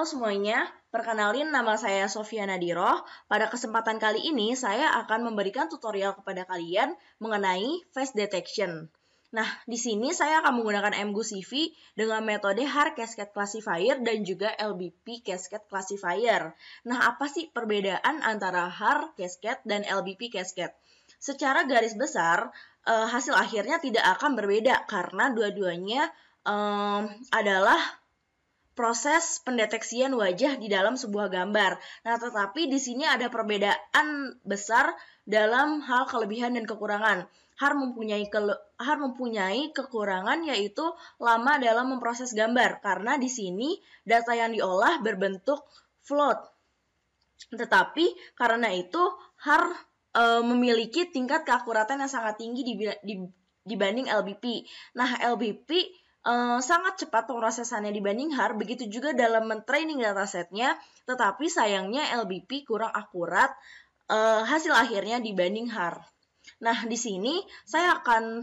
Halo semuanya, perkenalin nama saya Sofia Nadiroh. Pada kesempatan kali ini saya akan memberikan tutorial kepada kalian mengenai face detection. Nah, di sini saya akan menggunakan MGuCV dengan metode HAR Cascade Classifier dan juga LBP Cascade Classifier. Nah, apa sih perbedaan antara HAR Cascade dan LBP Cascade? Secara garis besar, hasil akhirnya tidak akan berbeda karena dua-duanya adalah proses pendeteksian wajah di dalam sebuah gambar. Nah, tetapi di sini ada perbedaan besar dalam hal kelebihan dan kekurangan. HAR mempunyai kekurangan yaitu lama dalam memproses gambar karena di sini data yang diolah berbentuk float. Tetapi karena itu HAR memiliki tingkat keakuratan yang sangat tinggi dibanding LBP. Nah, LBP sangat cepat pemrosesannya dibanding HAR, begitu juga dalam mentraining datasetnya, tetapi sayangnya LBP kurang akurat hasil akhirnya dibanding HAR. Nah, di sini saya akan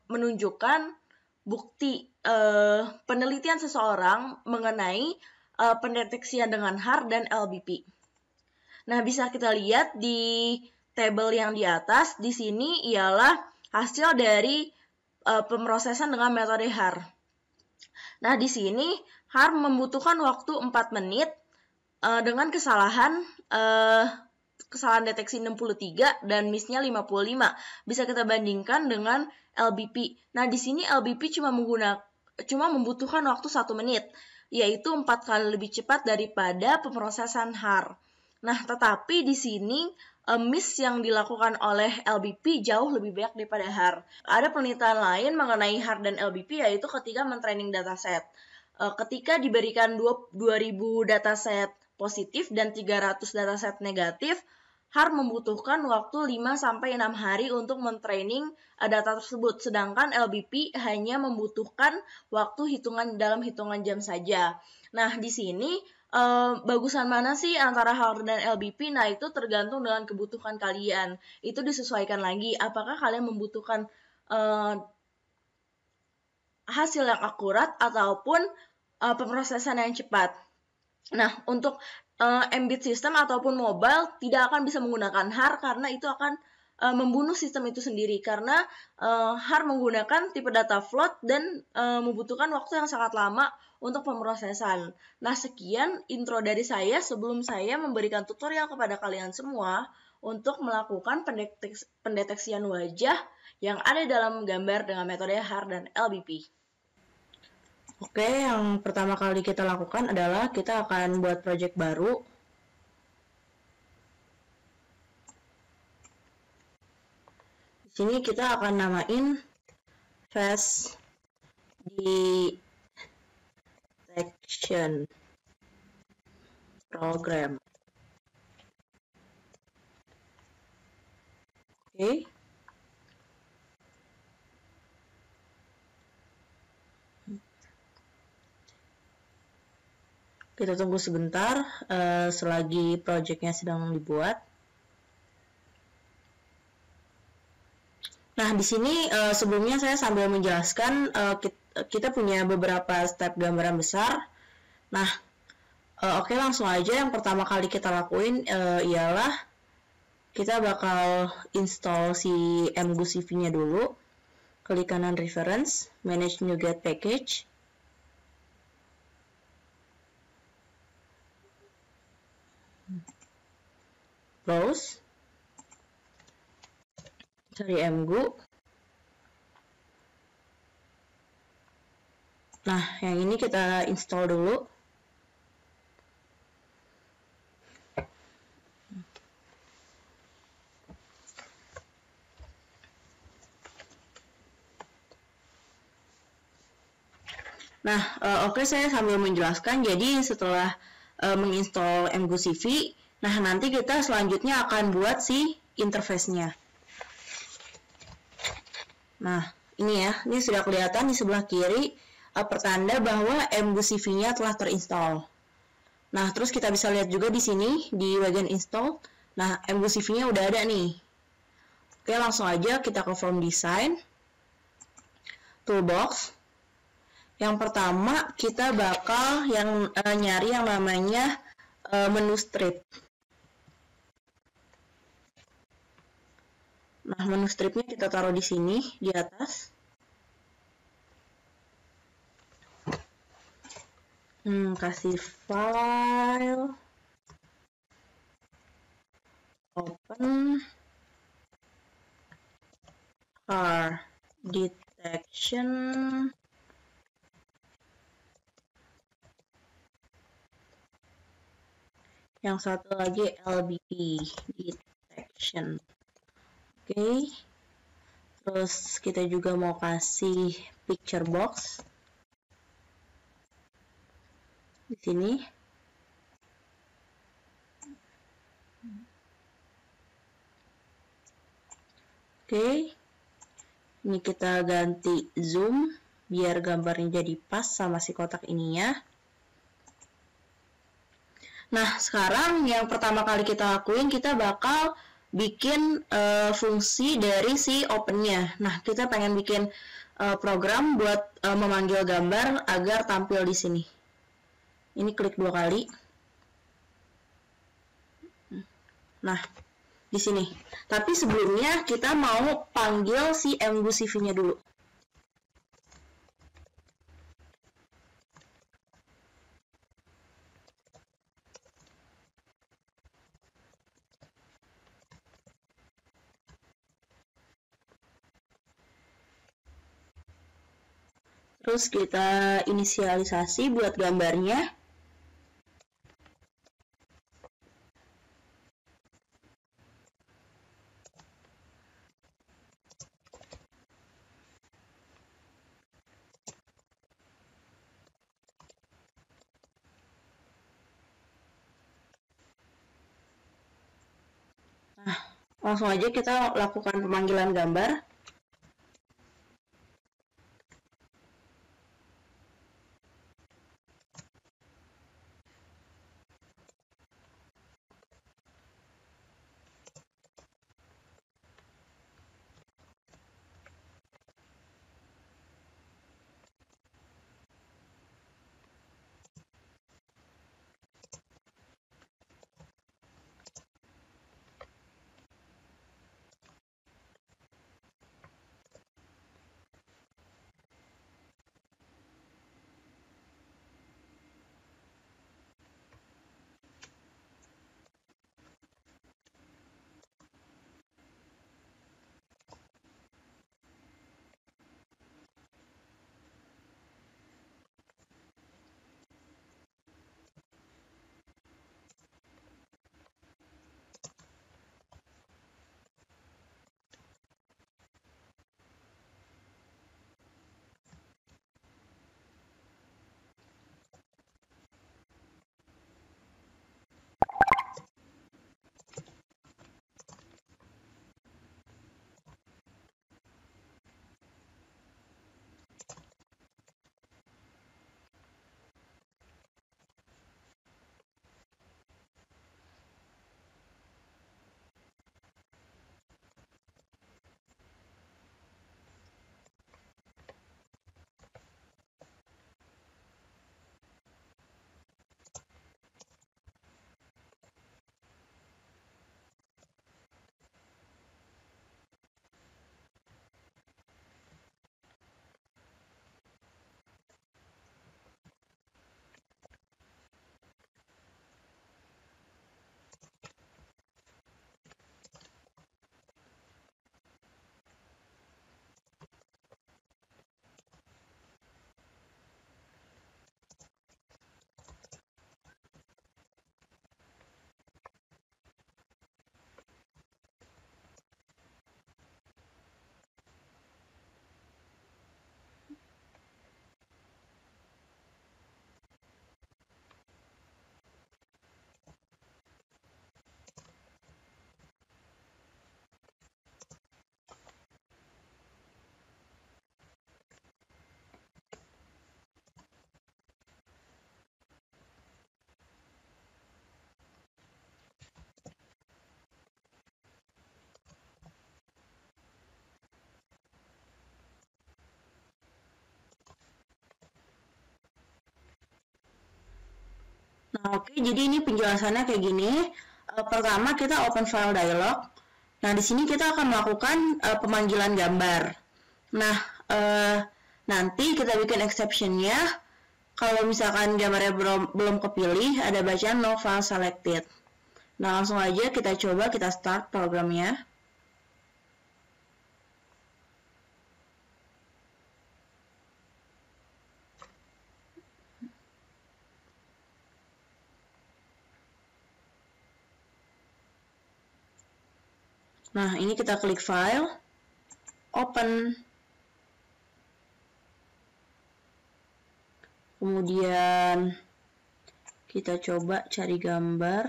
menunjukkan bukti penelitian seseorang mengenai pendeteksian dengan HAR dan LBP. Nah, bisa kita lihat di tabel yang di atas, di sini ialah hasil dari pemrosesan dengan metode HAR. Nah, di sini HAR membutuhkan waktu 4 menit dengan kesalahan deteksi 63 dan miss-nya 55. Bisa kita bandingkan dengan LBP. Nah, di sini LBP cuma membutuhkan waktu 1 menit, yaitu 4 kali lebih cepat daripada pemrosesan HAR. Nah, tetapi di sini miss yang dilakukan oleh LBP jauh lebih banyak daripada HAR. Ada penelitian lain mengenai HAR dan LBP yaitu ketika mentraining dataset. Ketika diberikan 2000 dataset positif dan 300 dataset negatif, HAR membutuhkan waktu 5-6 hari untuk mentraining data tersebut, sedangkan LBP hanya membutuhkan waktu dalam hitungan jam saja. Nah, di sini bagusan mana sih antara HAR dan LBP? Nah, itu tergantung dengan kebutuhan kalian. Itu disesuaikan lagi. Apakah kalian membutuhkan hasil yang akurat ataupun pemrosesan yang cepat? Nah, untuk embedded system ataupun mobile tidak akan bisa menggunakan HAR karena itu akan membunuh sistem itu sendiri karena HAR menggunakan tipe data float dan membutuhkan waktu yang sangat lama untuk pemrosesan. Nah, sekian intro dari saya sebelum saya memberikan tutorial kepada kalian semua untuk melakukan pendeteksian wajah yang ada dalam gambar dengan metode HAR dan LBP. Oke, yang pertama kali kita lakukan adalah kita akan buat project baru. Di sini kita akan namain face detection program. Oke. Kita tunggu sebentar selagi projectnya sedang dibuat. Nah, di sini sebelumnya saya sambil menjelaskan kita punya beberapa step gambaran besar. Nah, oke, langsung aja yang pertama kali kita lakuin ialah kita bakal install si MGuCV-nya dulu. Klik kanan reference, manage NuGet package. Browse, cari MGu. Nah, yang ini kita install dulu. Nah, oke, saya sambil menjelaskan. Jadi setelah menginstall MGuCV, nah nanti kita selanjutnya akan buat si interface-nya. Nah, ini ya, ini sudah kelihatan di sebelah kiri pertanda bahwa MGuCV-nya telah terinstall. Nah, terus kita bisa lihat juga di sini di bagian install. Nah, MGuCV-nya udah ada nih. Oke, langsung aja kita ke form design, toolbox. Yang pertama kita bakal nyari yang namanya menu strip. Nah, menu stripnya kita taruh di sini, di atas. Kasih file, open, car detection, yang satu lagi LBP detection. Oke. Terus kita juga mau kasih picture box di sini. Oke. Ini kita ganti zoom biar gambarnya jadi pas sama si kotak ininya. Nah, sekarang yang pertama kali kita lakuin, kita bakal bikin fungsi dari si open-nya. Nah, kita pengen bikin program buat memanggil gambar agar tampil di sini. Ini klik 2 kali. Nah, di sini. Tapi sebelumnya kita mau panggil si mGucv-nya dulu. Terus kita inisialisasi buat gambarnya. Nah, langsung aja kita lakukan pemanggilan gambar. Nah, oke, jadi ini penjelasannya kayak gini. Pertama kita open file dialog. Nah, di sini kita akan melakukan pemanggilan gambar. Nah, nanti kita bikin exception-nya. Kalau misalkan gambarnya belum kepilih, ada bacaan no file selected. Nah, langsung aja kita coba, kita start programnya. Nah, ini kita klik file, open. Kemudian kita coba cari gambar.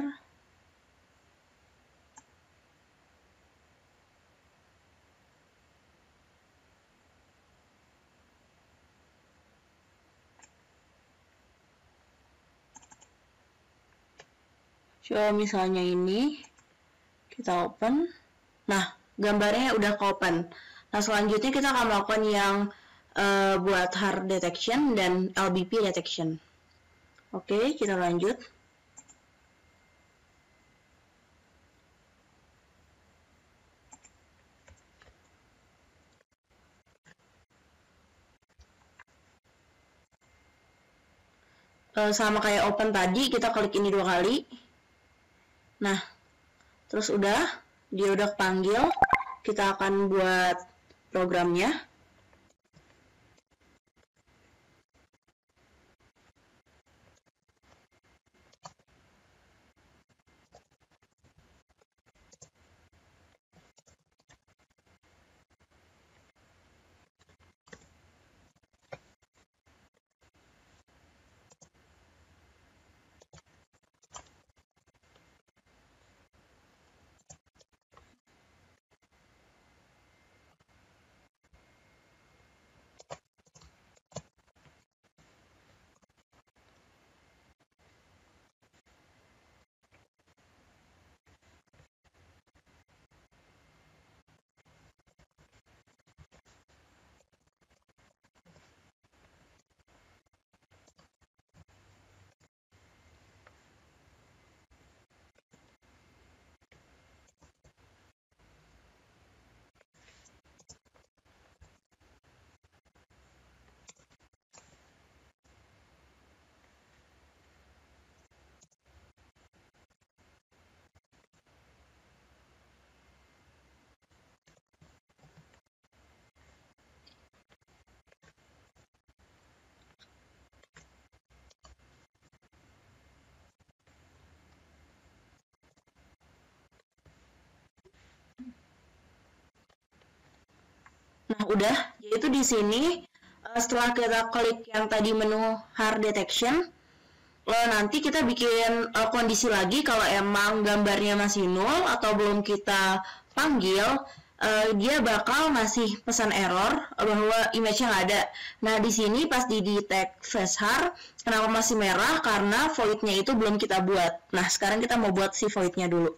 Coba misalnya ini, kita open. Nah, gambarnya udah ke open. Nah, selanjutnya kita akan melakukan yang buat hard detection dan LBP detection. Oke, kita lanjut. Sama kayak open tadi, kita klik ini 2 kali. Nah, terus dia udah kepanggil. Kita akan buat programnya. Nah, udah. Yaitu di sini setelah kita klik yang tadi menu hard detection, nanti kita bikin kondisi lagi kalau emang gambarnya masih nol atau belum kita panggil, dia bakal masih pesan error bahwa image-nya nggak ada. Nah, di sini pas di detect face hard, kenapa masih merah? Karena void-nya itu belum kita buat. Nah, sekarang kita mau buat si void-nya dulu.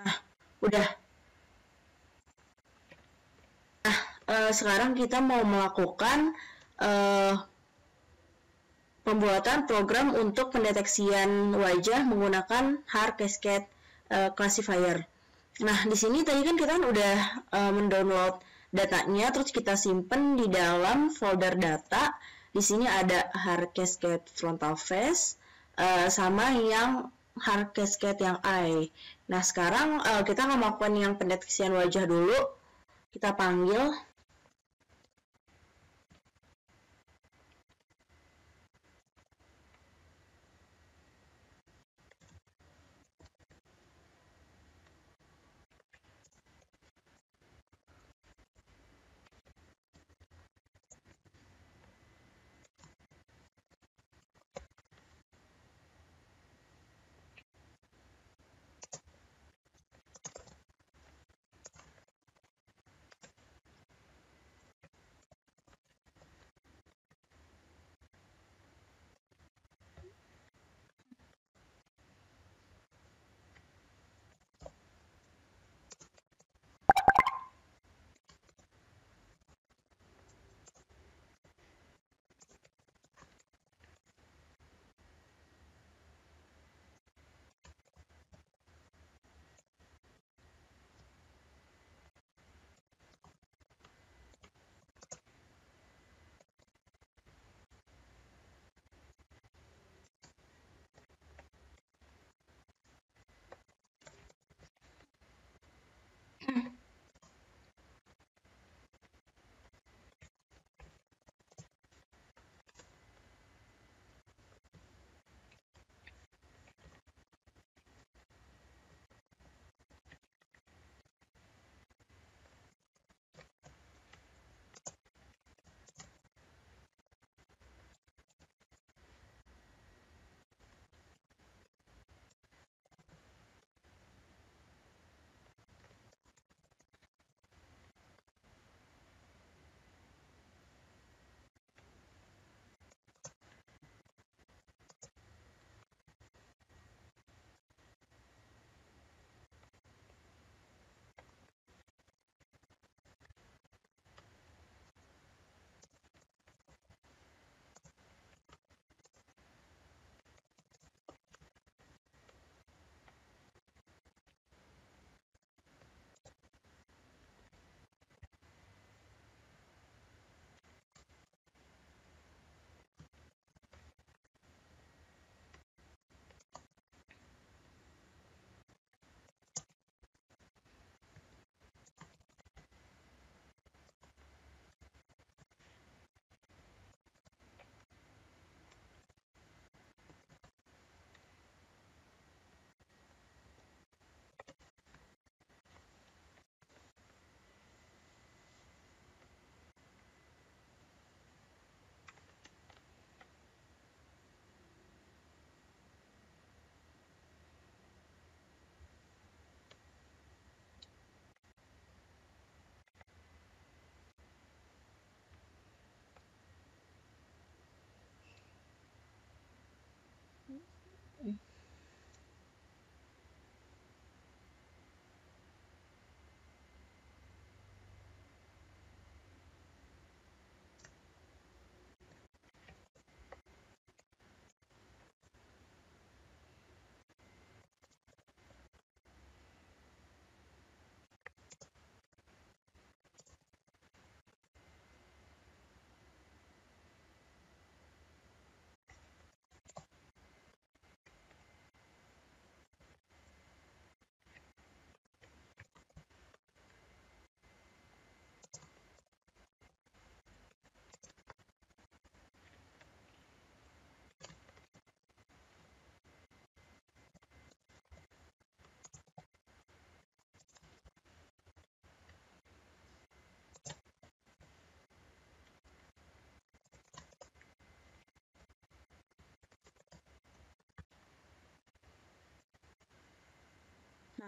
Nah, udah. Sekarang kita mau melakukan pembuatan program untuk pendeteksian wajah menggunakan hard cascade classifier. Nah, di sini tadi kan kita udah mendownload datanya, terus kita simpen di dalam folder data. Di sini ada hard cascade frontal face sama yang hard cascade yang eye. Nah, sekarang kita akan melakukan yang pendeteksian wajah dulu. Kita panggil.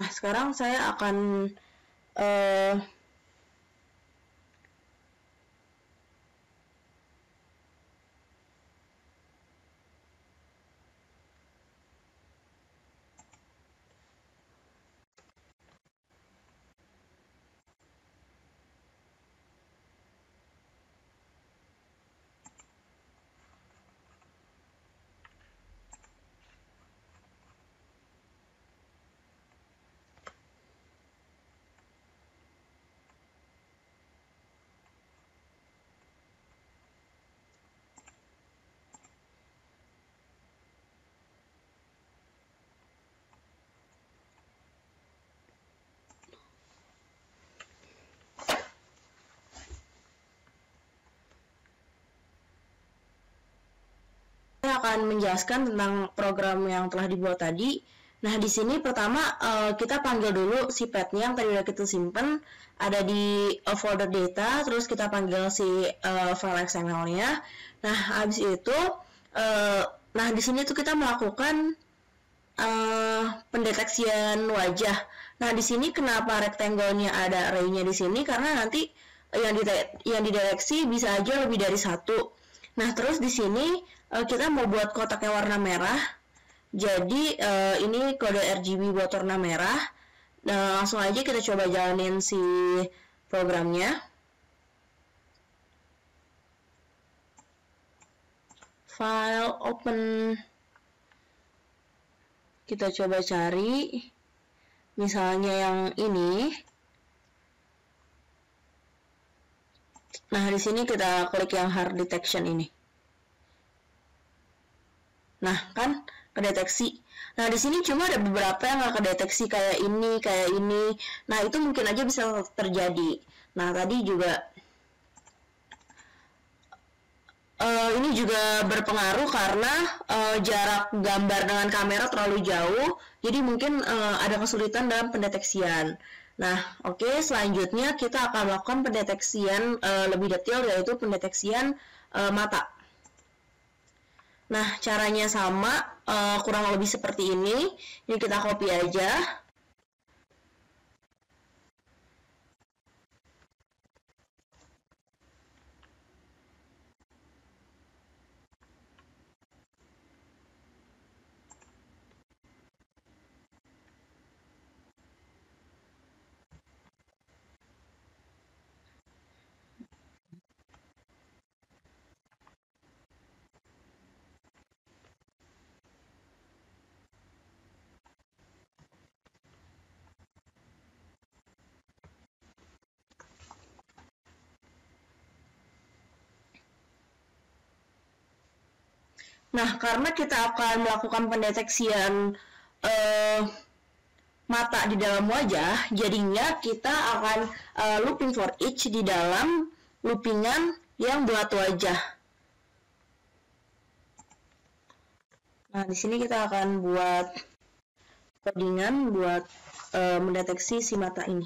Nah, sekarang saya akan uh, saya akan menjelaskan tentang program yang telah dibuat tadi. Nah, di sini pertama kita panggil dulu si petnya yang tadi udah kita simpen, ada di folder data, terus kita panggil si file XML-nya. Nah, habis itu, nah di sini tuh kita melakukan pendeteksian wajah. Nah, di sini kenapa rectangle-nya ada array-nya di sini? Karena nanti yang dideteksi bisa aja lebih dari satu. Nah, terus di sini kita mau buat kotaknya warna merah. Jadi ini kode RGB buat warna merah. Nah, langsung aja kita coba jalanin si programnya. File, open. Kita coba cari. Misalnya yang ini. Nah, di sini kita klik yang hard detection ini. Nah, kan kedeteksi. Nah, di sini cuma ada beberapa yang nggak kedeteksi kayak ini, kayak ini. Nah, itu mungkin aja bisa terjadi. Nah, tadi juga ini juga berpengaruh karena jarak gambar dengan kamera terlalu jauh, jadi mungkin ada kesulitan dalam pendeteksian. Nah, oke, selanjutnya kita akan melakukan pendeteksian lebih detail, yaitu pendeteksian mata. Nah, caranya sama, kurang lebih seperti ini. Ini kita copy aja. Nah, karena kita akan melakukan pendeteksian mata di dalam wajah, jadinya kita akan looping for each di dalam loopingan yang buat wajah. Nah, di sini kita akan buat codingan buat mendeteksi si mata ini.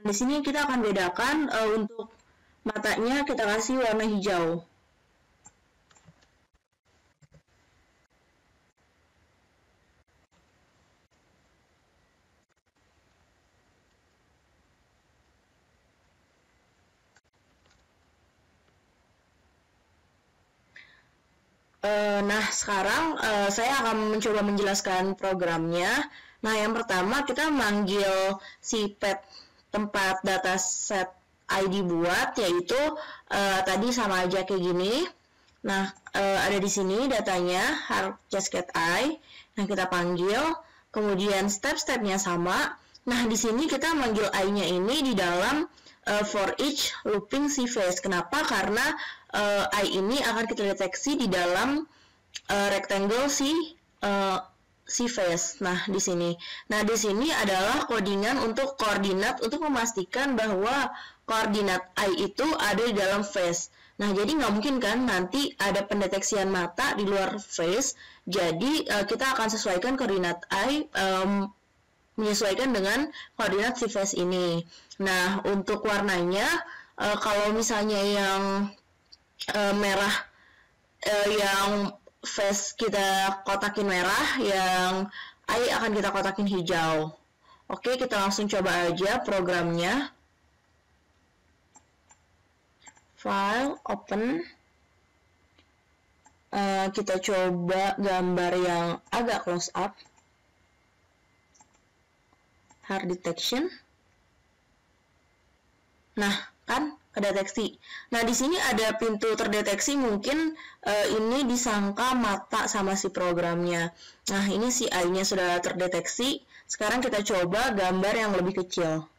Di sini kita akan bedakan untuk matanya kita kasih warna hijau. Nah, sekarang saya akan mencoba menjelaskan programnya. Nah, yang pertama kita manggil si pet tempat dataset ID buat, yaitu tadi sama aja kayak gini. Nah, ada di sini datanya hard cascade I. Nah, kita panggil, kemudian step-stepnya sama. Nah, di sini kita manggil I-nya ini di dalam for each looping si face. Kenapa? Karena I ini akan kita deteksi di dalam rectangle si face. Nah, di sini. Nah, di sini adalah codingan untuk koordinat untuk memastikan bahwa koordinat I itu ada di dalam face. Nah, jadi nggak mungkin kan nanti ada pendeteksian mata di luar face. Jadi, kita akan sesuaikan koordinat I menyesuaikan dengan koordinat si face ini. Nah, untuk warnanya, kalau misalnya yang merah, yang face kita kotakin merah, yang I akan kita kotakin hijau. Oke, kita langsung coba aja programnya. File, open. Kita coba gambar yang agak close up. Hard detection. Nah, kan kedeteksi. Nah, di sini ada pintu terdeteksi, mungkin ini disangka mata sama si programnya. Nah, ini si I-nya sudah terdeteksi. Sekarang kita coba gambar yang lebih kecil.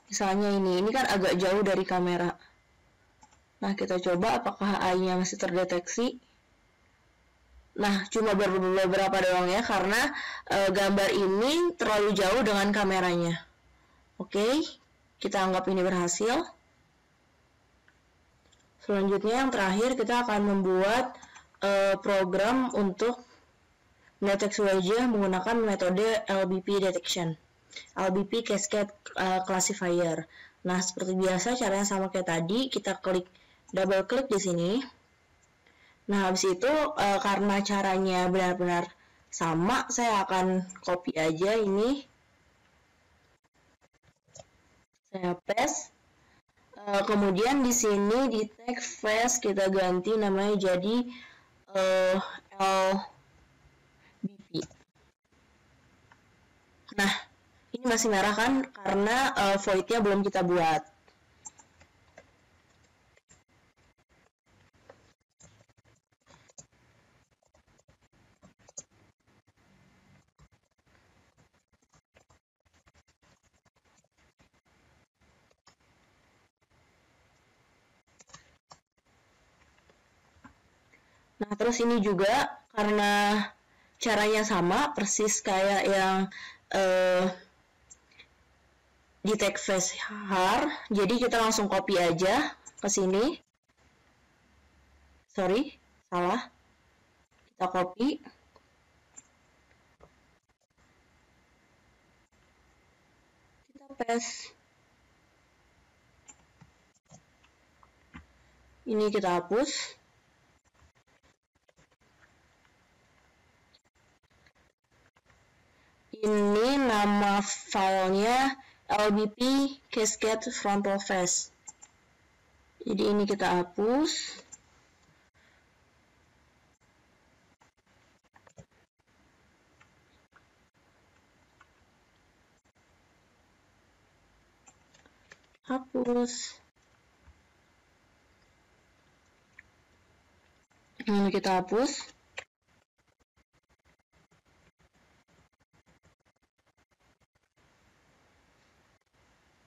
Misalnya ini kan agak jauh dari kamera. Nah, kita coba apakah I-nya masih terdeteksi. Nah, cuma beberapa doang ya, karena gambar ini terlalu jauh dengan kameranya. Oke, kita anggap ini berhasil. Selanjutnya yang terakhir kita akan membuat program untuk mendeteksi wajah menggunakan metode LBP detection. LBP Cascade Classifier. Nah, seperti biasa caranya sama kayak tadi, kita double klik di sini. Nah, habis itu karena caranya benar-benar sama, saya akan copy aja ini. Saya paste. Kemudian di sini di tag face kita ganti namanya jadi LBP. Nah, ini masih merah kan karena void-nya belum kita buat. Nah, terus ini juga karena caranya sama, persis kayak yang di tag face hard, jadi kita langsung copy aja ke sini. Sorry, salah. Kita copy. Kita paste. Ini kita hapus. Ini nama filenya LBP Cascade Frontal Face. Jadi ini kita hapus. Hapus. Ini kita hapus.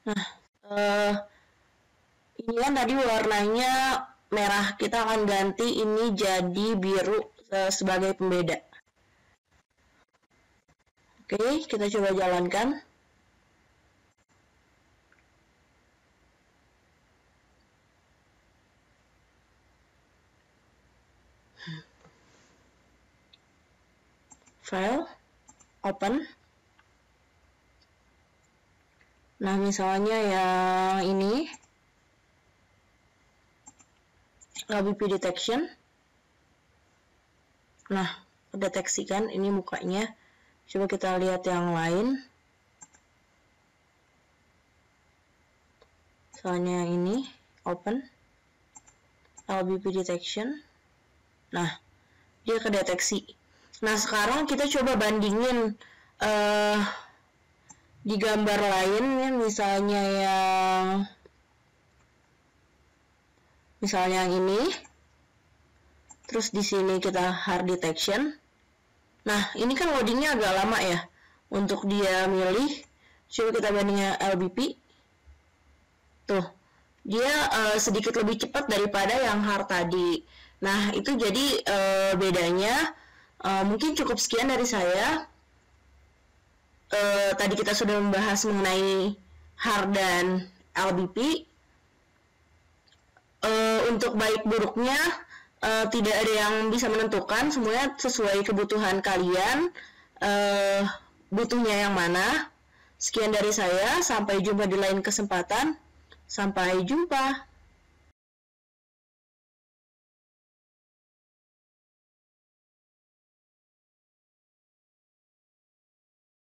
Nah, ini kan tadi warnanya merah, kita akan ganti ini jadi biru sebagai pembeda. Oke, kita coba jalankan. open. Nah, misalnya yang ini, LBP detection. Nah, deteksikan ini mukanya. Coba kita lihat yang lain. Misalnya ini, open. LBP detection. Nah, dia kedeteksi. Nah, sekarang kita coba bandingin di gambar lain ya, misalnya yang ini. Terus di sini kita hard detection. Nah, ini kan loadingnya agak lama ya untuk dia milih. Coba kita bandingin LBP. Tuh, dia sedikit lebih cepat daripada yang hard tadi. Nah, itu jadi bedanya. Mungkin cukup sekian dari saya. Tadi kita sudah membahas mengenai hard dan LBP. Untuk baik buruknya tidak ada yang bisa menentukan, semuanya sesuai kebutuhan kalian. Butuhnya yang mana? Sekian dari saya, sampai jumpa di lain kesempatan. Sampai jumpa.